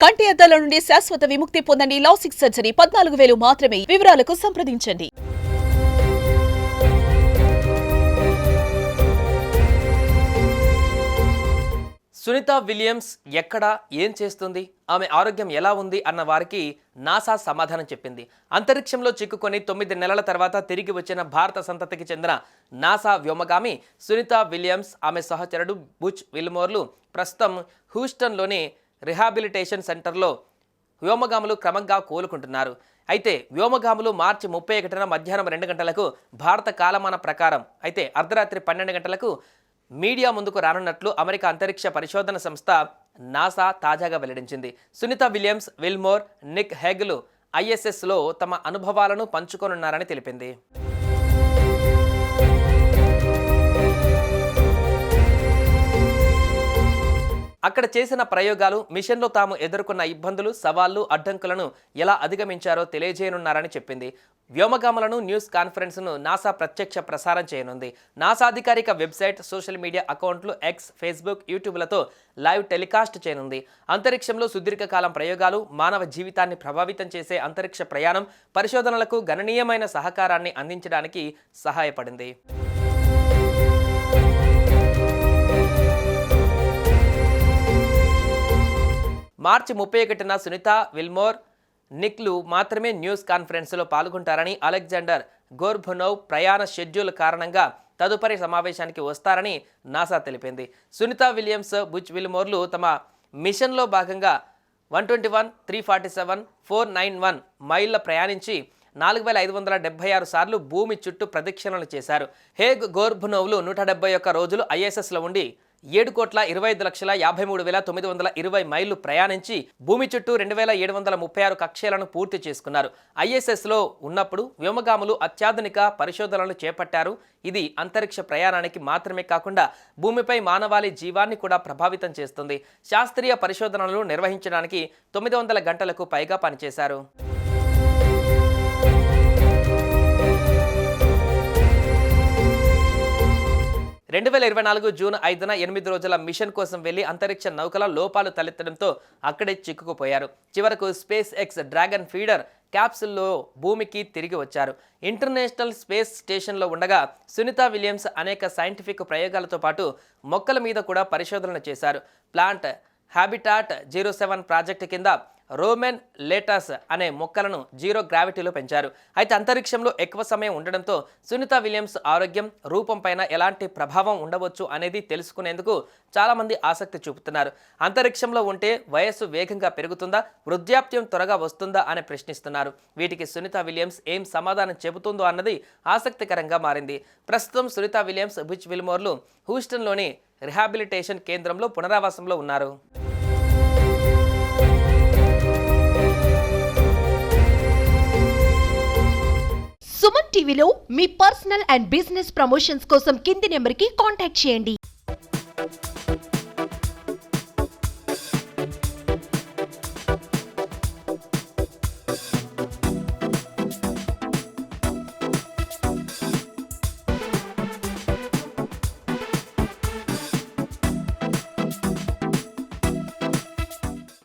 కంటి అద్దాల నుండి శాశ్వత విముక్తి పొందండి. లాసిక్ సర్జరీ 14,000 మాత్రమే. వివరాలకు సంప్రదించండి. సునీత విలియమ్స్ ఎక్కడ ఏం చేస్తుంది, ఆమె ఆరోగ్యం ఎలా ఉంది అన్న వారికి నాసా సమాధానం చెప్పింది. అంతరిక్షంలో చిక్కుకొని 9 నెలల తర్వాత తిరిగి వచ్చిన భారత సంతతికి చెందిన నాసా వ్యోమగామి సునీత విలియమ్స్, ఆమె సహచరుడు బుచ్ విల్మోర్లు ప్రస్తుతం హ్యూస్టన్లోని రిహాబిలిటేషన్ సెంటర్లో వ్యోమగాములు క్రమంగా కోలుకుంటున్నారు. అయితే వ్యోమగాములు మార్చి 31న మధ్యాహ్నం 2 గంటలకు భారత కాలమాన ప్రకారం అయితే అర్ధరాత్రి 12 గంటలకు మీడియా ముందుకు రానున్నట్లు అమెరికా అంతరిక్ష పరిశోధన సంస్థ నాసా తాజాగా వెల్లడించింది. సునీత విలియమ్స్, విల్మోర్, నిక్ హెగ్లు ISSలో తమ అనుభవాలను పంచుకోనున్నారని తెలిపింది. అక్కడ చేసిన ప్రయోగాలు, మిషన్లో తాము ఎదుర్కొన్న ఇబ్బందులు, సవాళ్లు, అడ్డంకులను ఎలా అధిగమించారో తెలియజేయనున్నారని చెప్పింది. వ్యోమగాములను న్యూస్ కాన్ఫరెన్స్ను నాసా ప్రత్యక్ష ప్రసారం చేయనుంది. నాసా అధికారిక వెబ్సైట్, సోషల్ మీడియా అకౌంట్లు ఎక్స్, ఫేస్బుక్, యూట్యూబ్లతో లైవ్ టెలికాస్ట్ చేయనుంది. అంతరిక్షంలో సుదీర్ఘకాలం ప్రయోగాలు, మానవ జీవితాన్ని ప్రభావితం చేసే అంతరిక్ష ప్రయాణం, పరిశోధనలకు గణనీయమైన సహకారాన్ని అందించడానికి సహాయపడింది. మార్చి 31న సునీత, విల్మోర్, నిక్లు మాత్రమే న్యూస్ కాన్ఫరెన్స్లో పాల్గొంటారని, అలెగ్జాండర్ గోర్బునోవ్ ప్రయాణ షెడ్యూల్ కారణంగా తదుపరి సమావేశానికి వస్తారని నాసా తెలిపింది. సునీత విలియమ్స్, బుచ్ విల్మోర్లు తమ మిషన్లో భాగంగా 121, 347, 491 మైళ్ళ ప్రయాణించి 4,576 సార్లు భూమి చుట్టూ ప్రదక్షిణలు చేశారు. హేగ్ గోర్బునోవ్లు 171 రోజులు ISSలో ఉండి 7,25,53,920 మైళ్ళు ప్రయాణించి భూమి చుట్టూ 2,736 కక్ష్యలను పూర్తి చేసుకున్నారు. ISSలో ఉన్నప్పుడు వ్యోమగాములు అత్యాధునిక పరిశోధనలు చేపట్టారు. ఇది అంతరిక్ష ప్రయాణానికి మాత్రమే కాకుండా భూమిపై మానవాళి జీవాన్ని కూడా ప్రభావితం చేస్తుంది. శాస్త్రీయ పరిశోధనలు నిర్వహించడానికి 900 గంటలకు పైగా పనిచేశారు. జూన్ 5న 8 రోజుల మిషన్ కోసం వెళ్లి అంతరిక్ష నౌకల లోపాలు తలెత్తడంతో అక్కడే చిక్కుకుపోయారు. చివరకు స్పేస్ ఎక్స్ డ్రాగన్ ఫీడర్ క్యాప్సుల్లో భూమికి తిరిగి వచ్చారు. ఇంటర్నేషనల్ స్పేస్ స్టేషన్లో ఉండగా సునీత విలియమ్స్ అనేక సైంటిఫిక్ ప్రయోగాలతో పాటు మొక్కల మీద కూడా పరిశోధనలు చేశారు. ప్లాంట్ హ్యాబిటాట్ 07 ప్రాజెక్టు కింద రోమెన్ లేటస్ అనే మొక్కలను 0 గ్రావిటీలో పెంచారు. అయితే అంతరిక్షంలో ఎక్కువ సమయం ఉండడంతో సునీత విలియమ్స్ ఆరోగ్యం, రూపం పైన ఎలాంటి ప్రభావం ఉండవచ్చు అనేది తెలుసుకునేందుకు చాలామంది ఆసక్తి చూపుతున్నారు. అంతరిక్షంలో ఉంటే వయస్సు వేగంగా పెరుగుతుందా, వృద్ధాప్యం త్వరగా వస్తుందా అని ప్రశ్నిస్తున్నారు. వీటికి సునీత విలియమ్స్ ఏం సమాధానం చెబుతుందో అన్నది ఆసక్తికరంగా మారింది. ప్రస్తుతం సునీత విలియమ్స్, బుచ్ విల్మోర్లు హ్యూస్టన్లోని రిహాబిలిటేషన్ కేంద్రంలో పునరావాసంలో ఉన్నారు. సుమన్ టీవీలో మీ పర్సనల్ అండ్ బిజినెస్ ప్రమోషన్స్ కోసం కింది నెంబర్కి కాంటాక్ట్ చేయండి.